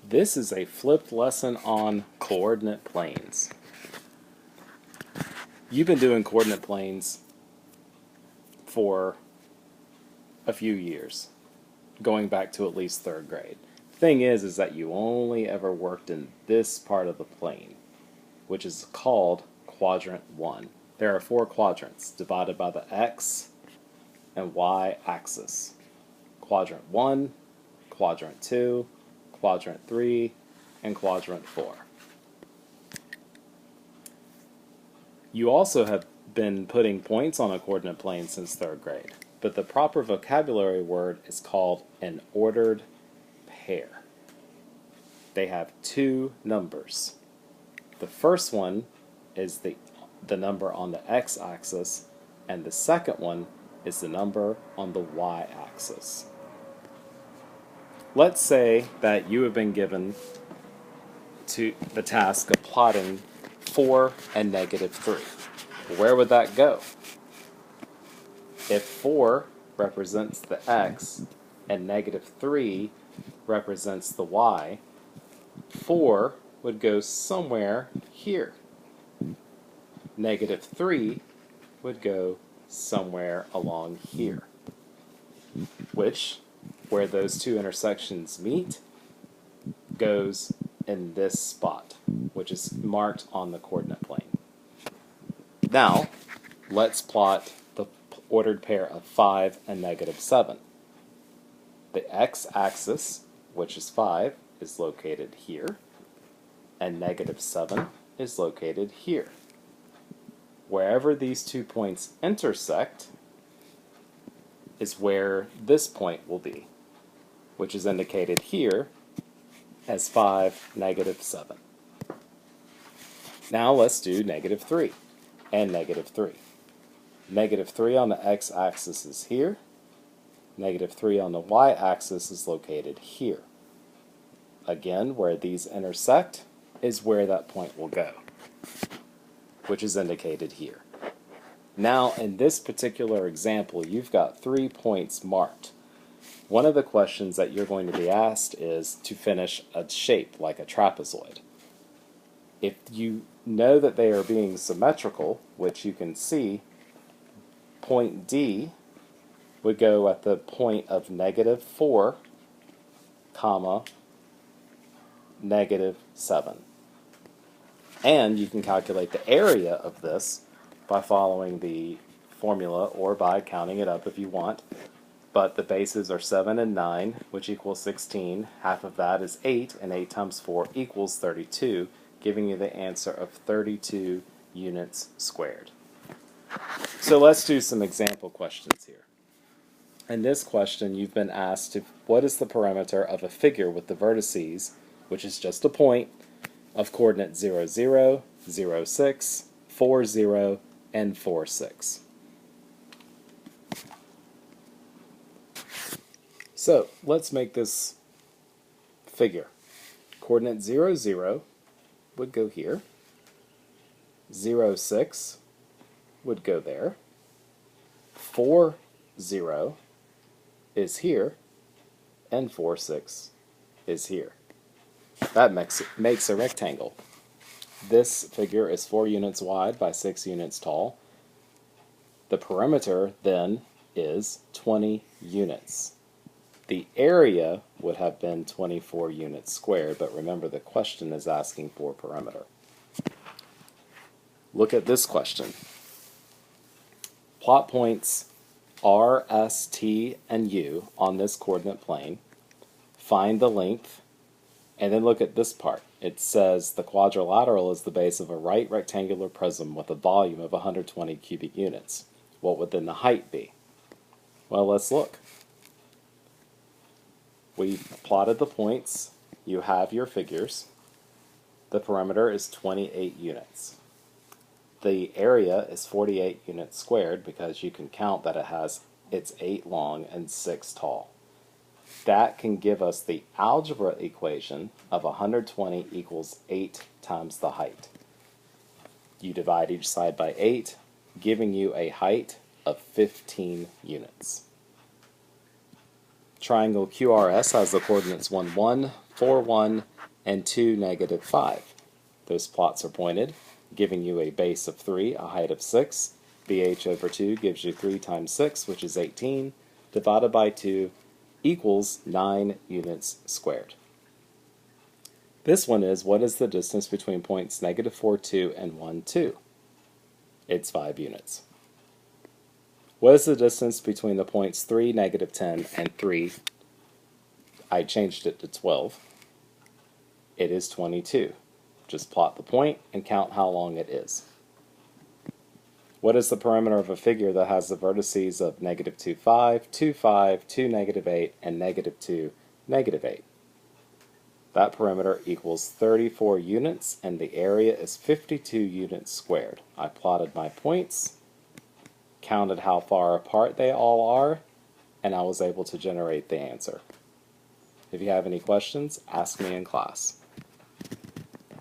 This is a flipped lesson on coordinate planes. You've been doing coordinate planes for a few years, going back to at least third grade. Thing is that you only ever worked in this part of the plane, which is called quadrant 1. There are 4 quadrants divided by the x and y axis. Quadrant 1, quadrant 2, quadrant 3, and quadrant 4. You also have been putting points on a coordinate plane since third grade, but the proper vocabulary word is called an ordered pair. They have 2 numbers. The first one is the number on the x-axis, and the second one is the number on the y-axis. Let's say that you have been given to the task of plotting 4 and negative 3. Where would that go? If 4 represents the x and negative 3 represents the y, 4 would go somewhere here. Negative 3 would go somewhere along here, which, where those 2 intersections meet, goes in this spot, which is marked on the coordinate plane. Now, let's plot the ordered pair of 5 and negative 7. The x-axis, which is 5, is located here, and negative 7 is located here. Wherever these 2 points intersect is where this point will be, which is indicated here as 5, negative 7. Now let's do negative 3 and negative 3. Negative 3 on the x-axis is here. Negative 3 on the y-axis is located here. Again, where these intersect is where that point will go, which is indicated here. Now, in this particular example, you've got 3 points marked. One of the questions that you're going to be asked is to finish a shape like a trapezoid. If you know that they are being symmetrical, which you can see, point D would go at the point of negative 4, comma, negative 7. And you can calculate the area of this by following the formula or by counting it up if you want. But the bases are 7 and 9, which equals 16. Half of that is 8, and 8 times 4 equals 32, giving you the answer of 32 units squared. So let's do some example questions here. In this question, you've been asked what is the perimeter of a figure with the vertices, which is just a point, of coordinates 0, 0, 0, 6, 4, 0, and 4, 6. So let's make this figure. Coordinate 0, 0 would go here. 0, 6 would go there. 4, 0 is here. And 4, 6 is here. That makes a rectangle. This figure is 4 units wide by 6 units tall. The perimeter then is 20 units. The area would have been 24 units squared, but remember the question is asking for perimeter. Look at this question. Plot points R, S, T, and U on this coordinate plane. Find the length, and then look at this part. It says the quadrilateral is the base of a right rectangular prism with a volume of 120 cubic units. What would then the height be? Well, let's look. We plotted the points. You have your figures. The perimeter is 28 units. The area is 48 units squared because you can count that it's 8 long and 6 tall. That can give us the algebra equation of 120 equals 8 times the height. You divide each side by 8, giving you a height of 15 units. Triangle QRS has the coordinates 1, 1, 4, 1, and 2, negative 5. Those plots are pointed, giving you a base of 3, a height of 6. BH over 2 gives you 3 times 6, which is 18, divided by 2 equals 9 units squared. This one is, what is the distance between points negative 4, 2 and 1, 2? It's 5 units. What is the distance between the points 3, negative 10 and 3? I changed it to 12. It is 22. Just plot the point and count how long it is. What is the perimeter of a figure that has the vertices of negative 2, 5, 2, 5, 2, negative 8, and negative 2, negative 8? That perimeter equals 34 units, and the area is 52 units squared. I plotted my points, counted how far apart they all are, and I was able to generate the answer. If you have any questions, ask me in class.